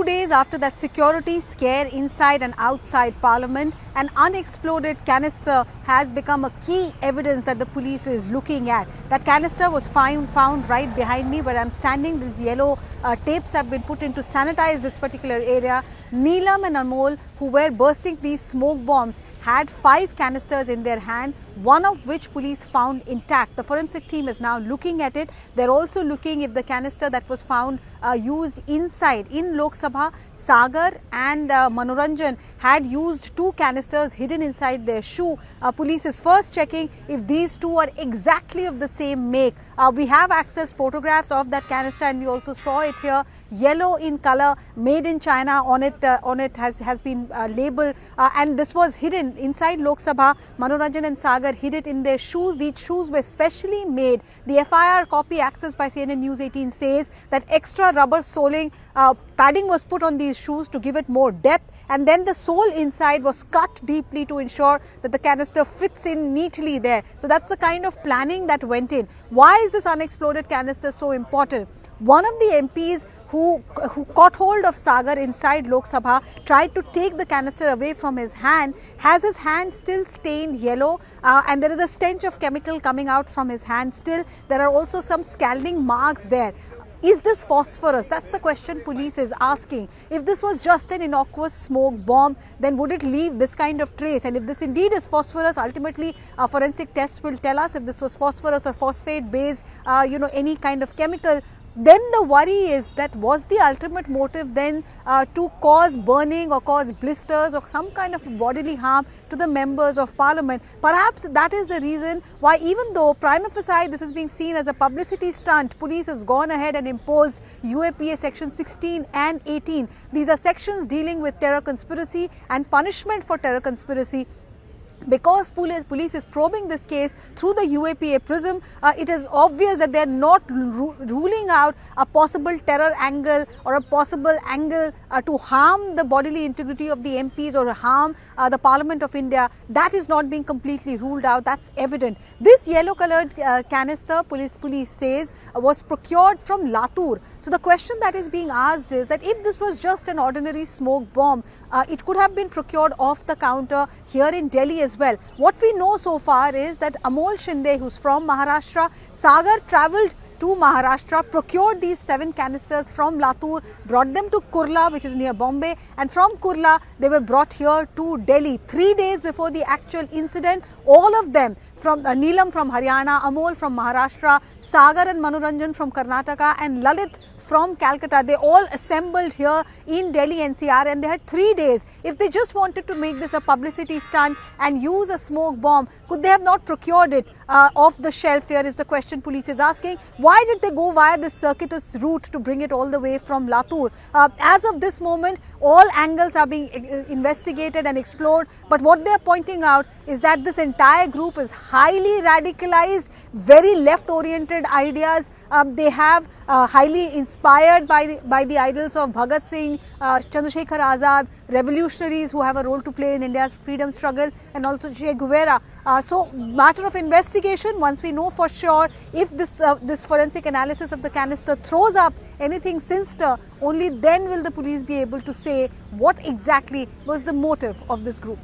days after that security scare inside and outside Parliament, an unexploded canister has become a key evidence that the police is looking at. That canister was found right behind me where I'm standing. These yellow tapes have been put in to sanitize this particular area. Neelam and Amol, who were bursting these smoke bombs, had 5 canisters in their hand, one of which police found intact. The forensic team is now looking at it. They're also looking if the canister that was found used inside in Lok Sabha, Sagar and Manoranjan had used 2 canisters hidden inside their shoe. Police is first checking if these 2 are exactly of the same make. We have access photographs of that canister and we also saw it here, yellow in color, made in China. On it has been labeled and this was hidden inside Lok Sabha. Manoranjan and Sagar hid it in their shoes. These shoes were specially made. The FIR copy accessed by CNN News 18 says that extra rubber soling padding was put on these shoes to give it more depth, and then the sole inside was cut deeply to ensure that the canister fits in neatly there. So that's the kind of planning that went in. Why is this unexploded canister so important? One of the MPs who caught hold of Sagar inside Lok Sabha tried to take the canister away from his hand, has his hand still stained yellow and there is a stench of chemical coming out from his hand still. There are also some scalding marks there. Is this phosphorus? That's the question police is asking. If this was just an innocuous smoke bomb, then would it leave this kind of trace? And if this indeed is phosphorus, ultimately forensic tests will tell us if this was phosphorus or phosphate based, any kind of chemical. Then the worry is that was the ultimate motive then to cause burning or cause blisters or some kind of bodily harm to the members of Parliament. Perhaps that is the reason why, even though prima facie this is being seen as a publicity stunt, police has gone ahead and imposed UAPA section 16 and 18. These are sections dealing with terror conspiracy and punishment for terror conspiracy. Because police is probing this case through the UAPA prism, it is obvious that they are not ruling out a possible terror angle or a possible angle to harm the bodily integrity of the MPs or harm the Parliament of India. That is not being completely ruled out. That's evident. This yellow coloured canister, police says, was procured from Latur. So the question that is being asked is that if this was just an ordinary smoke bomb, it could have been procured off the counter here in Delhi as well. What we know so far is that Amol Shinde, who's from Maharashtra, Sagar travelled to Maharashtra, procured these 7 canisters from Latur, brought them to Kurla, which is near Bombay, and from Kurla they were brought here to Delhi 3 days before the actual incident. All of them from Neelam from Haryana, Amol from Maharashtra, Sagar and Manoranjan from Karnataka and Lalit from Calcutta. They all assembled here in Delhi NCR and they had 3 days. If they just wanted to make this a publicity stunt and use a smoke bomb, could they have not procured it off the shelf? Here is the question police is asking. Why did they go via this circuitous route to bring it all the way from Latur? As of this moment, all angles are being investigated and explored, but what they are pointing out is that this entire group is highly radicalized, very left-oriented ideas. They have highly inspired by the idols of Bhagat Singh, Chandrasekhar Azad, revolutionaries who have a role to play in India's freedom struggle, and also Che Guevara. So matter of investigation. Once we know for sure if this forensic analysis of the canister throws up anything sinister, only then will the police be able to say what exactly was the motive of this group.